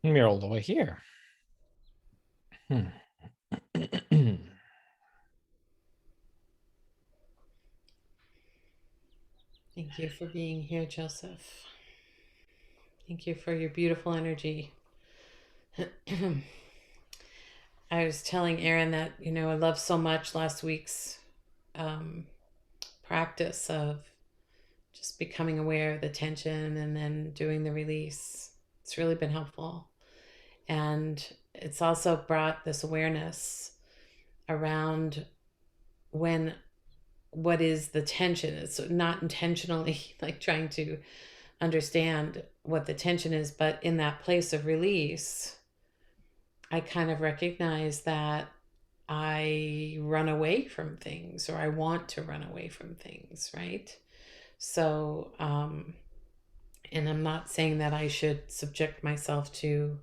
We're all the way here. Hmm. Thank you for being here, Joseph. Thank you for your beautiful energy. I was telling Aaron that, I love so much last week's um, practice of just becoming aware of the tension and then doing the release. It's really been helpful. And it's also brought this awareness around when what is the tension. It's not intentionally like trying to understand what the tension is, but in that place of release, I kind of recognize that I run away from things or I want to run away from things, right? So, and I'm not saying that I should subject myself to,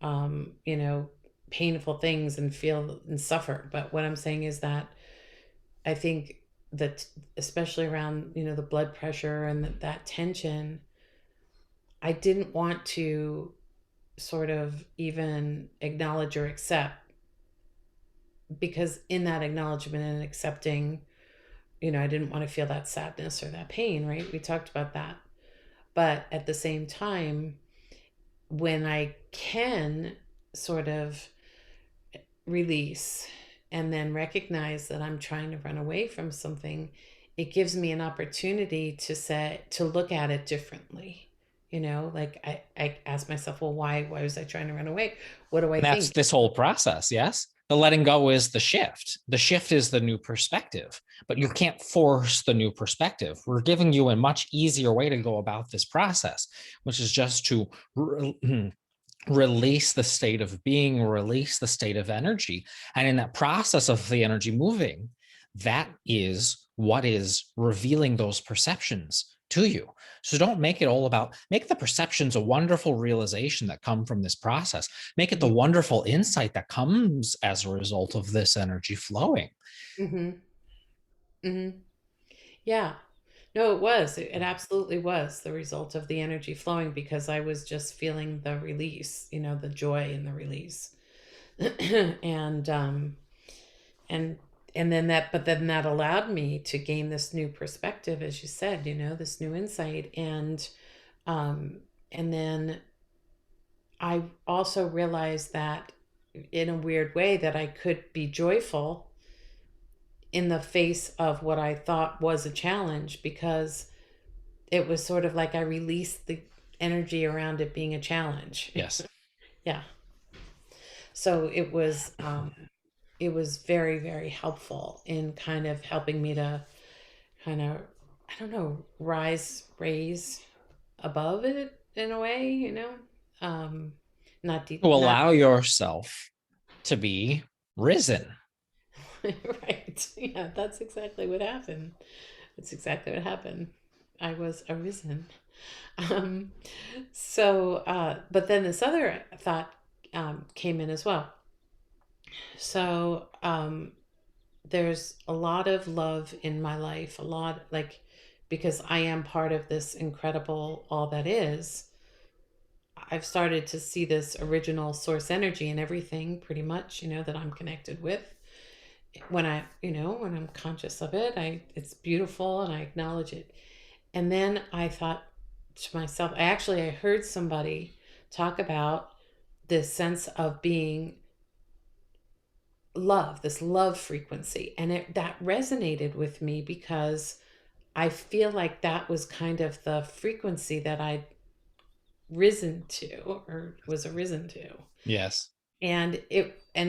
um, you know, painful things and feel and suffer. But what I'm saying is that I think that, especially around, the blood pressure and that tension, I didn't want to sort of even acknowledge or accept, because in that acknowledgement and accepting, I didn't want to feel that sadness or that pain, right? We talked about that. But at the same time, when I can sort of release and then recognize that I'm trying to run away from something, it gives me an opportunity to look at it differently. Like I ask myself, well, why was I trying to run away? What do I And that's think? this whole process, yes? The letting go is the shift. The shift is the new perspective, but you can't force the new perspective. We're giving you a much easier way to go about this process, which is just to release the state of being, release the state of energy. And in that process of the energy moving, that is what is revealing those perceptions to you. So don't make it all about, make the perceptions a wonderful realization that come from this process. Make it the wonderful insight that comes as a result of this energy flowing. Mm-hmm. Mm-hmm. Yeah. No, it was. It absolutely was the result of the energy flowing, because I was just feeling the release, the joy in the release. and and and then that allowed me to gain this new perspective, as you said, this new insight. Um and then I also realized that, in a weird way, that I could be joyful in the face of what I thought was a challenge, because it was sort of like I released the energy around it being a challenge. Yes. Yeah. So it was very, very helpful in kind of helping me to kind of, I don't know, raise above it in a way, um not To deep, not allow yourself to be risen. right. Yeah, that's exactly what happened. That's exactly what happened. I was arisen. Um, but then this other thought came in as well. So, there's a lot of love in my life, a lot, like, because I am part of this incredible all that is. I've started to see this original source energy in everything, pretty much, that I'm connected with. When I'm conscious of it, it's beautiful and I acknowledge it. And then I thought to myself, I heard somebody talk about this sense of being love, this love frequency. And that resonated with me, because I feel like that was kind of the frequency that I'd risen to, or was arisen to. Yes. And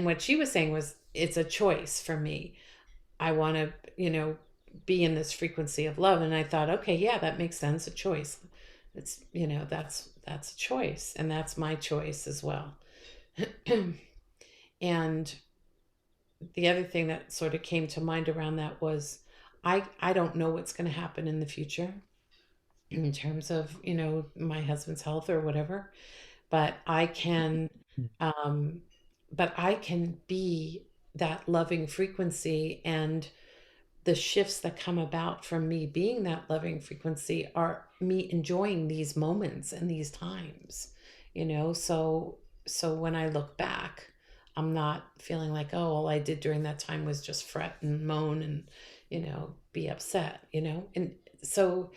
what she was saying was, it's a choice for me. I want to, be in this frequency of love. And I thought, okay, yeah, that makes sense. A choice. It's, that's a choice. And that's my choice as well. And the other thing that sort of came to mind around that was, I don't know what's going to happen in the future in terms of, my husband's health or whatever, but um, I can be that loving frequency. And the shifts that come about from me being that loving frequency are me enjoying these moments and these times. So so when I look back, I'm not feeling like, oh, all I did during that time was just fret and moan and, be upset, And so,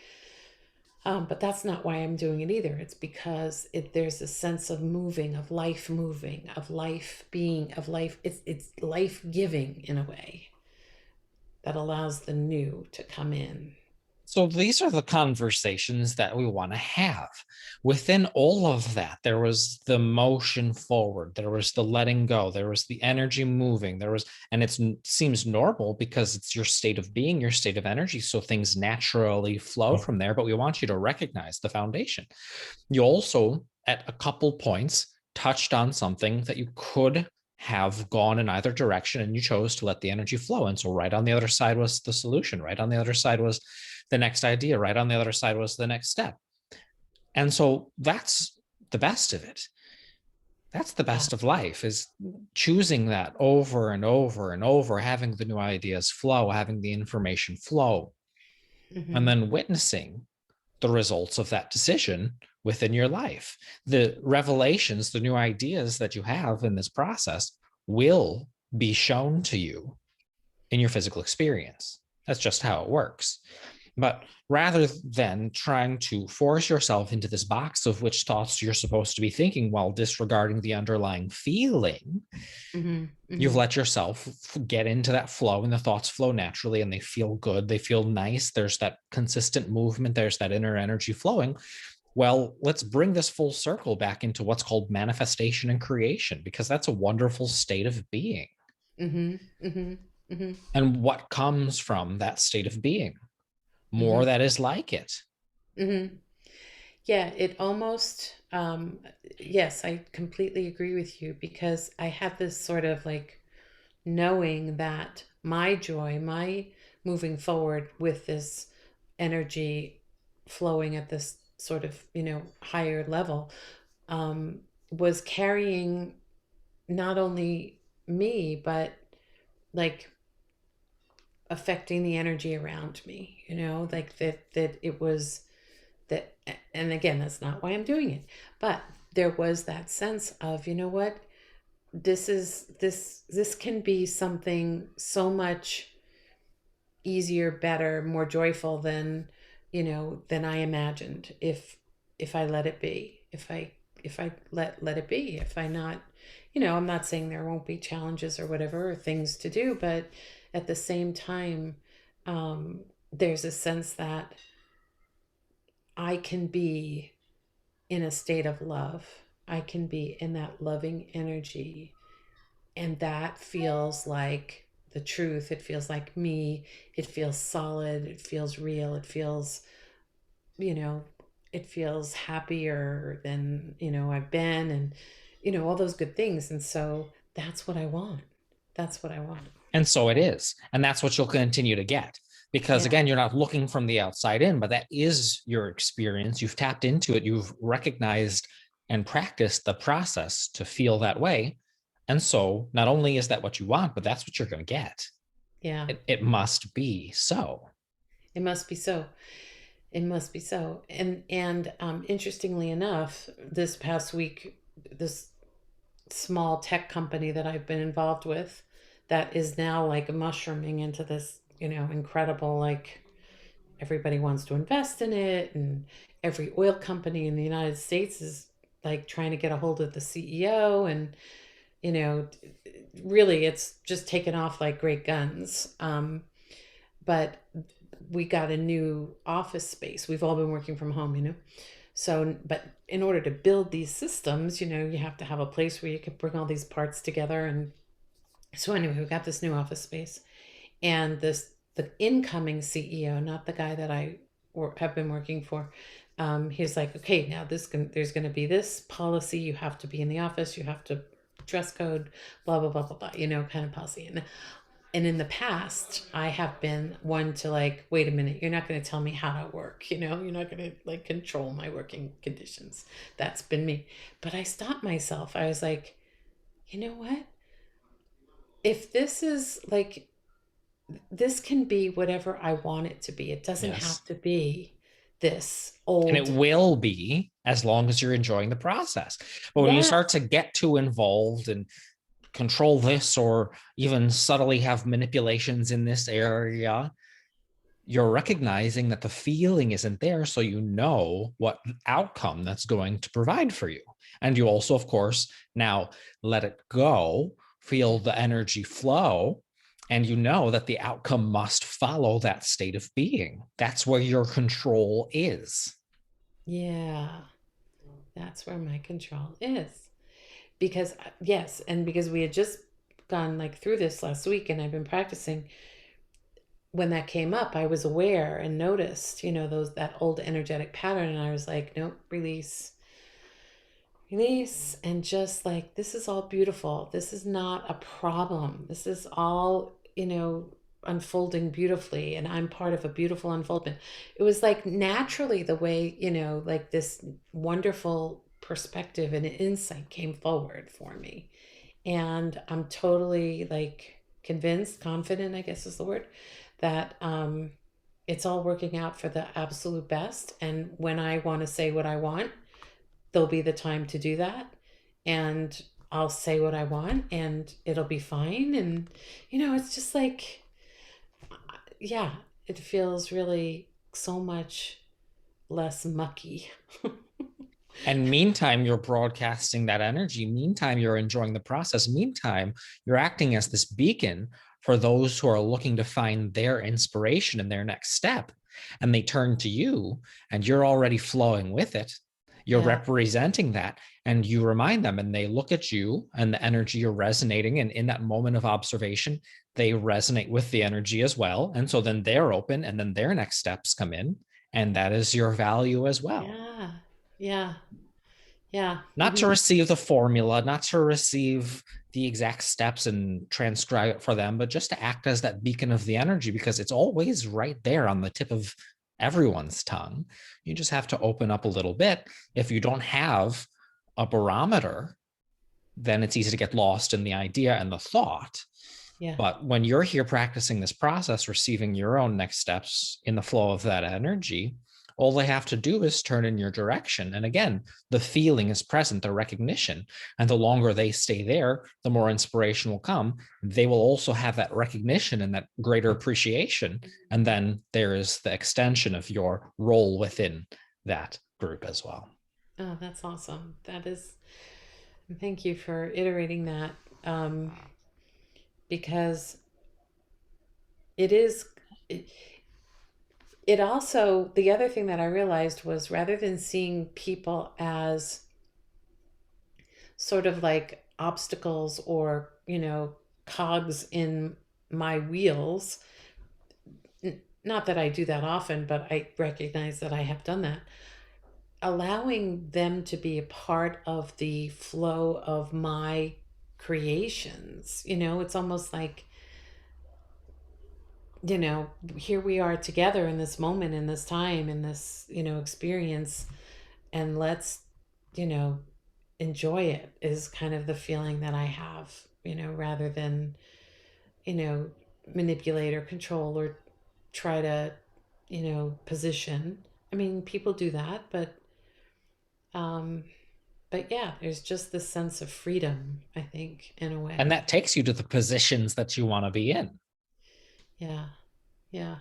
but that's not why I'm doing it either. It's because there's a sense of moving, of life being, of life. It's life giving in a way that allows the new to come in. So these are the conversations that we want to have. Within all of that, there was the motion forward, there was the letting go, there was the energy moving, and it seems normal because it's your state of being, your state of energy. So things naturally flow from there. But we want you to recognize the foundation. You also, at a couple points, touched on something that you could have gone in either direction and you chose to let the energy flow. And so, right on the other side was the solution, right on the other side was the next idea, right on the other side was the next step. And so, that's the best of it. That's the Yeah. best of life, is choosing that over and over and over, having the new ideas flow, having the information flow, and Hmm. then witnessing the results of that decision within your life. The revelations, the new ideas that you have in this process will be shown to you in your physical experience. That's just how it works. But rather than trying to force yourself into this box of which thoughts you're supposed to be thinking while disregarding the underlying feeling, Hmm. you've Hmm. let yourself get into that flow, and the thoughts flow naturally and they feel good. They feel nice. There's that consistent movement, there's that inner energy flowing. Well, let's bring this full circle back into what's called manifestation and creation, because that's a wonderful state of being. Hmm. Hmm. Hmm. And what comes from that state of being? More Hmm. that is like it. Hmm. Yeah, it almost, yes, I completely agree with you because I have this sort of like knowing that my joy, my moving forward with this energy flowing at this sort of, higher level, um, was carrying not only me, but like affecting the energy around me, like that it was that. And again, that's not why I'm doing it, but there was that sense of, what, this can be something so much easier, better, more joyful than, than I imagined, if I let it be, if I let it be, if I not, I'm not saying there won't be challenges or whatever, or things to do, but at the same time, um, there's a sense that I can be in a state of love. I can be in that loving energy, and that feels like the truth. It feels like me. It feels solid. It feels real. It feels, you know, it feels happier than, I've been, and, all those good things. And so that's what I want. That's what I want. And so it is. And that's what you'll continue to get. Because Yeah. again, you're not looking from the outside in, but that is your experience. You've tapped into it, you've recognized and practiced the process to feel that way. And so not only is that what you want, but that's what you're going to get. Yeah. It must be so. It must be so. It must be so. And interestingly enough, this past week, this small tech company that I've been involved with that is now like mushrooming into this, incredible, like everybody wants to invest in it, and every oil company in the United States is like trying to get a hold of the CEO, and you know really it's just taken off like great guns. But we got a new office space. We've all been working from home, so, but in order to build these systems, you have to have a place where you can bring all these parts together. And so, anyway, we got this new office space, and the incoming CEO, not the guy that have been working for, he's like, okay, now there's going to be this policy. You have to be in the office. You have to dress code, blah blah blah blah blah. Kind of policy. And in the past, I have been one to like, wait a minute, you're not going to tell me how to work, you're not going to like control my working conditions. That's been me. But I stopped myself. I was like, you know what? If this is this can be whatever I want it to be. It doesn't Yes. have to be this And it old. will be as long as you're enjoying the process. But when you Yeah. start to get too involved and control this, or even subtly have manipulations in this area, you're recognizing that the feeling isn't there. So you know what outcome that's going to provide for you. And you also, of course, now let it go, feel the energy flow, and you know that the outcome must follow that state of being. That's where your control is. Yeah. That's where my control is. Because, yes, and because we had just gone like through this last week and I've been practicing, when that came up, I was aware and noticed, those that old energetic pattern, and I was like, nope, release, release, and just like, this is all beautiful. This is not a problem. This is all, unfolding beautifully, and I'm part of a beautiful unfoldment. It was like naturally the way, like this wonderful perspective and insight came forward for me. And I'm totally like convinced, confident, I guess is the word, that it's all working out for the absolute best. And when I want to say what I want, there'll be the time to do that. And I'll say what I want and it'll be fine. And, it's just like, yeah, it feels really so much less mucky. And meantime, you're broadcasting that energy. Meantime, you're enjoying the process. Meantime, you're acting as this beacon for those who are looking to find their inspiration in their next step. And they turn to you, and you're already flowing with it. You're Yeah. representing that, and you remind them, and they look at you and the energy you're resonating. And in that moment of observation, they resonate with the energy as well. And so then they're open, and then their next steps come in. And that is your value as well. Yeah. Yeah. Yeah. Not to receive the formula, not to receive the exact steps and transcribe it for them, but just to act as that beacon of the energy, because it's always right there on the tip of everyone's tongue. You just have to open up a little bit. If you don't have a barometer, then it's easy to get lost in the idea and the thought. Yeah. But when you're here practicing this process, receiving your own next steps in the flow of that energy, all they have to do is turn in your direction. And again, the feeling is present, the recognition. And the longer they stay there, the more inspiration will come. They will also have that recognition and that greater appreciation. And then there is the extension of your role within that group as well. Oh, that's awesome. That is, thank you for iterating that. Um, because it is, it, it also, the other thing that I realized was rather than seeing people as sort of like obstacles or, cogs in my wheels, not that I do that often, but I recognize that I have done that. Allowing them to be a part of the flow of my creations, it's almost like, here we are together in this moment, in this time, in this, experience, and let's, you know, enjoy it is kind of the feeling that I have, rather than, you know, manipulate or control or try to, position. I mean, people do that, um, but yeah, there's just this sense of freedom, I think, in a And way. that takes you to the positions that you want to be in. Yeah, yeah,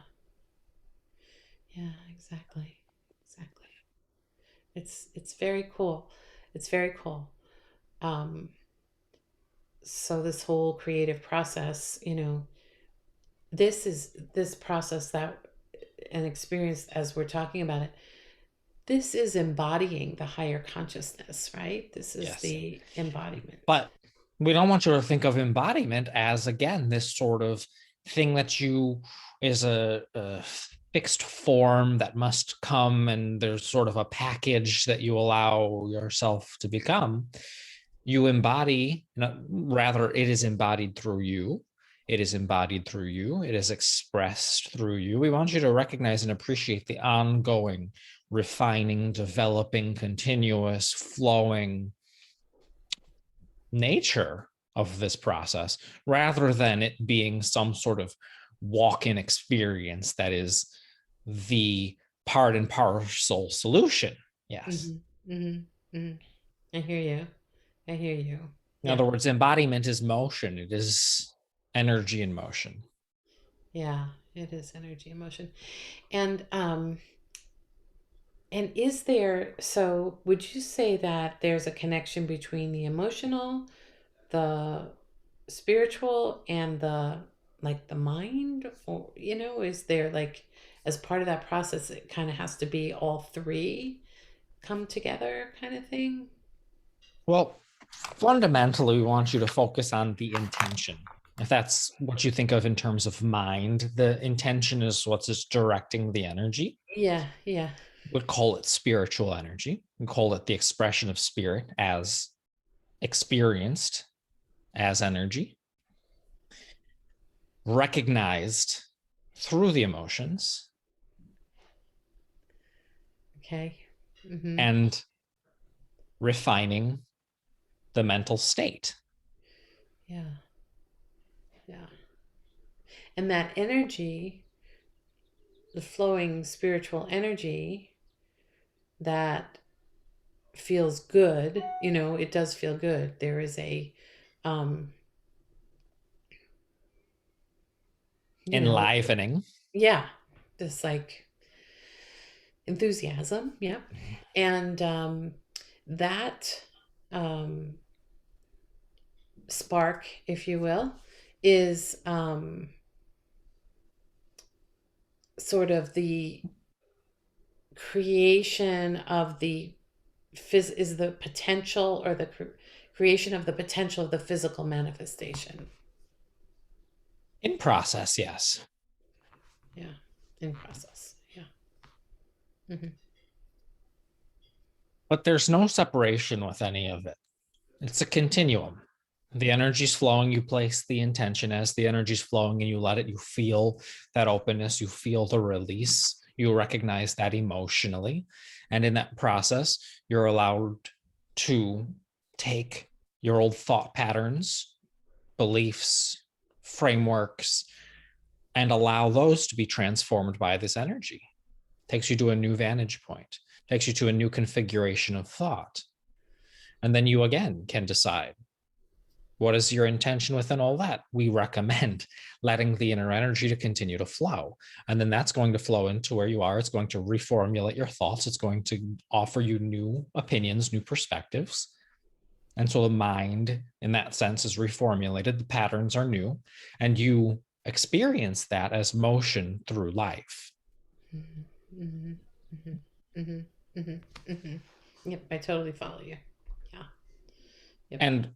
yeah, exactly, exactly. It's very cool. It's very cool. Um, so this whole creative process, this process that an experience as we're talking about it, this is embodying the higher consciousness, right? This is Yes. the embodiment. But we don't want you to think of embodiment as, again, this sort of thing that you is a fixed form that must come, and there's sort of a package that you allow yourself to become. You embody, rather, it is embodied through you. It is embodied through you. It is expressed through you. We want you to recognize and appreciate the ongoing, refining, developing, continuous, flowing nature of this process, rather than it being some sort of walk-in experience that is the part and parcel solution. Yes. Mhm. Mhm. Mhm. I hear you. I hear you. In Yeah. other words, embodiment is motion, it is energy in motion. Yeah. It is energy emotion. And is there, so would you say that there's a connection between the emotional, the spiritual, and the like the mind? Or, is there like, as part of that process, it kind of has to be all three come together kind of thing? Well, fundamentally, we want you to focus on the intention. If that's what you think of in terms of mind, the intention is what's just directing the energy. Yeah, yeah. Would call it spiritual energy. We call it the expression of spirit as experienced as energy, recognized through the emotions, Okay. Mm-hmm. and refining the mental state. Yeah, yeah. And that energy, the flowing spiritual energy that feels good, it does feel good. There is a, um, you know, Enlivening. yeah, this like enthusiasm. Yeah. And that um, spark, if you will, is sort of the creation of the is the potential, or the creation of the potential of the physical manifestation. In process, yes. Yeah, in process. Yeah. Hmm. But there's no separation with any of it. It's a continuum. The energy's flowing, you place the intention as the energy's flowing and you let it, you feel that openness, you feel the release, you recognize that emotionally. And in that process, you're allowed to take your old thought patterns, beliefs, frameworks, and allow those to be transformed by this energy. Takes you to a new vantage point, takes you to a new configuration of thought. And then you again can decide, what is your intention within all that? We recommend letting the inner energy to continue to flow. And then that's going to flow into where you are. It's going to reformulate your thoughts. It's going to offer you new opinions, new perspectives. And so the mind, in that sense, is reformulated. The patterns are new. And you experience that as motion through life. Hmm. Hmm. Hmm. Hmm. Hmm. Hmm. Yep, I totally follow you. Yeah. Yep. And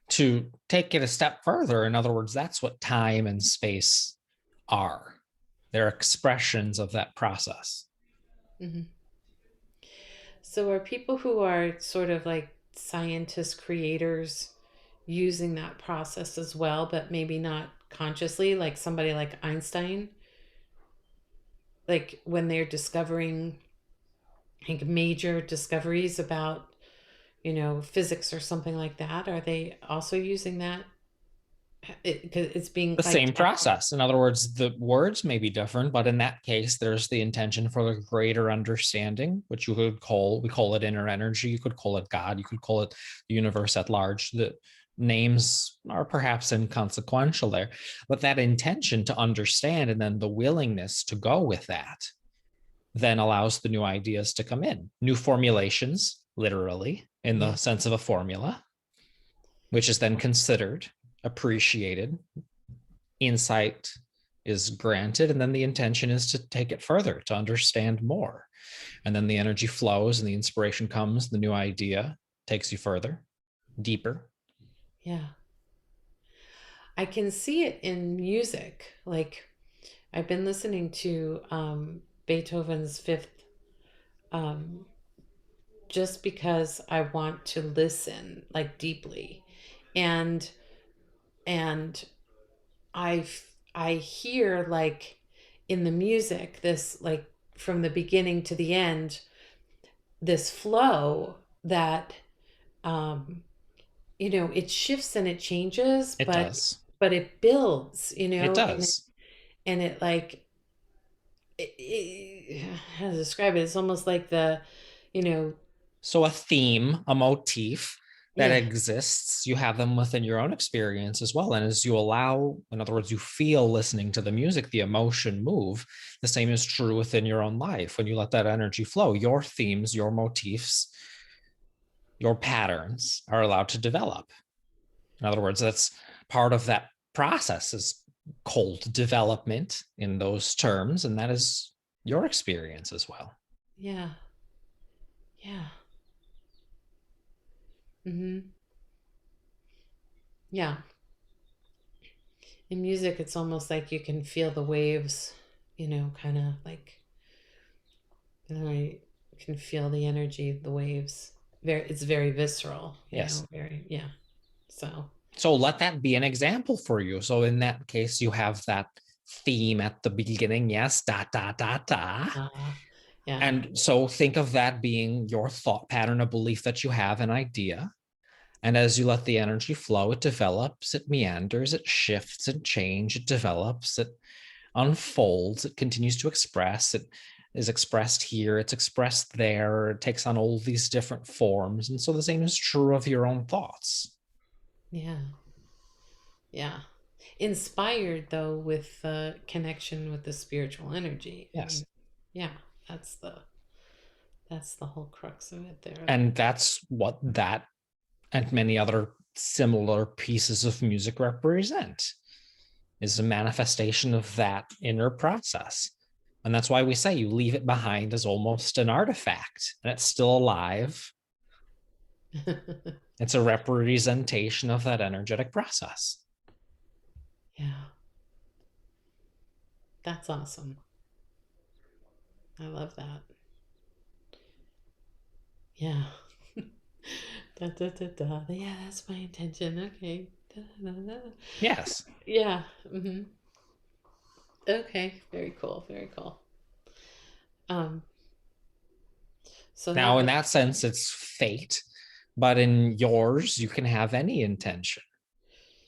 to take it a step further, in other words, that's what time and space are. They're expressions of that process. Hmm. So are people who are sort of like scientists, creators, using that process as well, but maybe not consciously, like somebody like Einstein, like when they're discovering like major discoveries about, physics or something like that, are they also using that? Because it's being The like same process. In other words, the words may be different, but in that case, there's the intention for a greater understanding, which we call it inner energy. You could call it God. You could call it the universe at large. The names are perhaps inconsequential there, but that intention to understand and then the willingness to go with that then allows the new ideas to come in, new formulations, literally, in the yeah, sense of a formula, which is then considered, appreciated, insight is granted, and then the intention is to take it further, to understand more. And then the energy flows and the inspiration comes, the new idea takes you further, deeper. yeah. I can see it in music. Like I've been listening to Beethoven's Fifth, um, just because I want to listen like deeply, and and I I hear like in the music this, like, from the beginning to the end, this flow that um it shifts and it changes, It but does. it builds, It and does. it like how to describe it. It's almost like the, you know, So a theme, a motif that yeah, exists, you have them within your own experience as well. And as you allow, in other words, you feel listening to the music, the emotion move, the same is true within your own life. When you let that energy flow, your themes, your motifs, your patterns are allowed to develop. In other words, that's part of that process is called development in those terms. And that is your experience as well. yeah, yeah. Mm-hmm. Yeah. In music, it's almost like you can feel the waves, kind of like, you can feel the energy, the waves. It's very visceral, Yes. very, yeah. So, So let that be an example for you. So in that case, you have that theme at the beginning, yes, da da da da. uh, yeah, And so think of that being your thought pattern, a belief that you have, an idea. And as you let the energy flow, it develops, it meanders, it shifts and changes, it develops, it unfolds, it continues to express, it is expressed here, it's expressed there, it takes on all these different forms. And so the same is true of your own thoughts. yeah, yeah. Inspired though with the connection with the spiritual energy. I Yes. mean, yeah, that's the whole crux of it there. And that's what that and many other similar pieces of music represent is a manifestation of that inner process. And that's why we say you leave it behind as almost an artifact and it's still alive. It's a representation of that energetic process. Yeah, that's awesome. I love that. Yeah. Da, da, da, da. Yeah, that's my intention. Okay. Da, da, da. Yes. Yeah. Okay. Very cool. Very cool. Um. So Now, that in was. that sense, it's fate, but in yours, you can have any intention,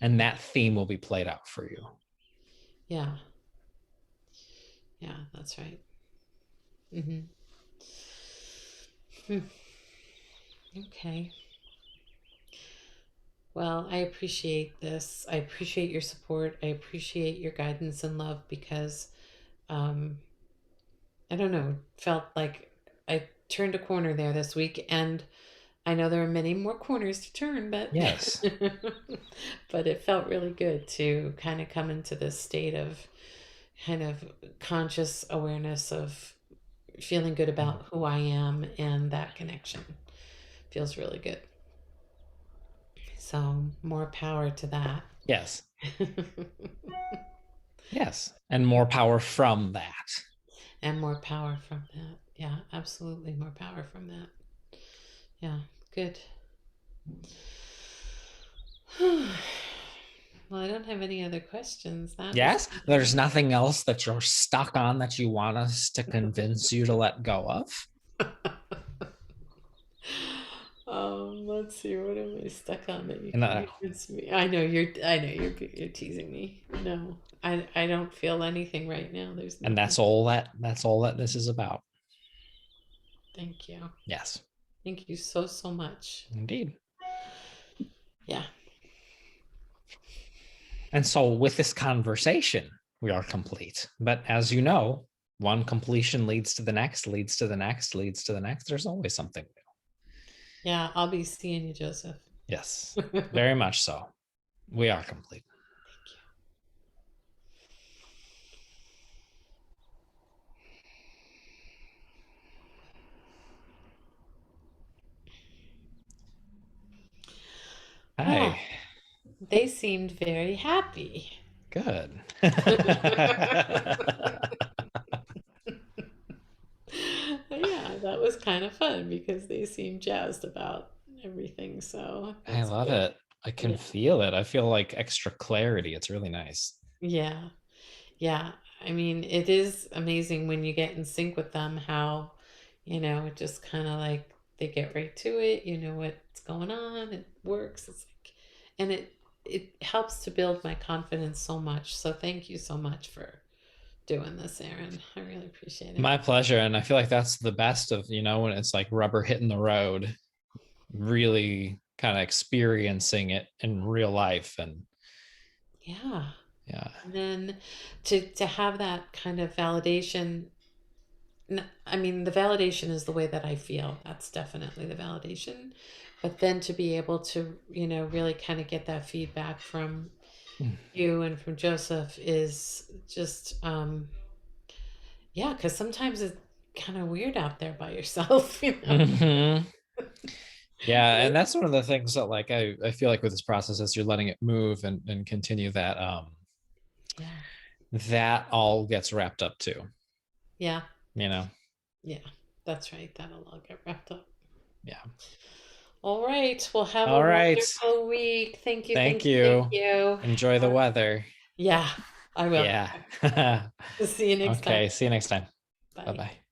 and Yeah. that theme will be played out for you. Yeah. Yeah. That's right. Mm-hmm. Hmm. Okay. Well, I appreciate this. I appreciate your support. I appreciate your guidance and love because, um, I don't know, felt like I turned a corner there this week, and I know there are many more corners to turn, but Yes. but it felt really good to kind of come into this state of kind of conscious awareness of feeling good about who I am, and that connection feels really good. So more power to that. Yes. Yes. And more power from that. And more power from that. Yeah, absolutely more power from that. Yeah, good. Well, I don't have any other questions. That was Yes. There's nothing else that you're stuck on that you want us to convince you to let go of. let's see. What am I stuck on that you And can convince me? I know you're teasing me. No, I don't feel anything right now. There's and nothing. that's all that this is about. Thank you. Yes. Thank you so so much. Indeed. Yeah. And so with this conversation, we are complete. But as you know, one completion leads to the next, leads to the next, leads to the next. There's always something new. Yeah. I'll be seeing you, Joseph. Yes, Thank you. very much so. We are complete. Well, Hi. they seemed very happy. Good. Yeah, that was kind of fun because they seemed jazzed about everything. So I that's love good. it. I can Yeah. feel it. I feel like extra clarity. It's really nice. Yeah. Yeah. I mean, it is amazing when you get in sync with them how, it just kind of like they get right to it. You know what's going on. It works. It's like, and it helps to build my confidence so much. So thank you so much for doing this, Aaron. I really appreciate it. My pleasure. And I feel like that's the best of, when it's like rubber hitting the road, really kind of experiencing it in real life. And Yeah. yeah. And then to have that kind of validation. I mean, the validation is the way that I feel. That's definitely the validation. But then to be able to, really kind of get that feedback from you and from Joseph is just, yeah, because sometimes it's kind of weird out there by yourself, Mm-hmm. Yeah, and that's one of the things that like I feel like with this process as you're letting it move and continue that Yeah. that all gets wrapped up too, Yeah. you know. Yeah. That's right. That'll all get wrapped up. Yeah. All right. Well, have a All right. wonderful week. Thank you. Thank Thank you. Thank you. you. Enjoy the weather. Yeah, I will. Yeah. See you next time. Okay, see you next time. Bye. Bye-bye.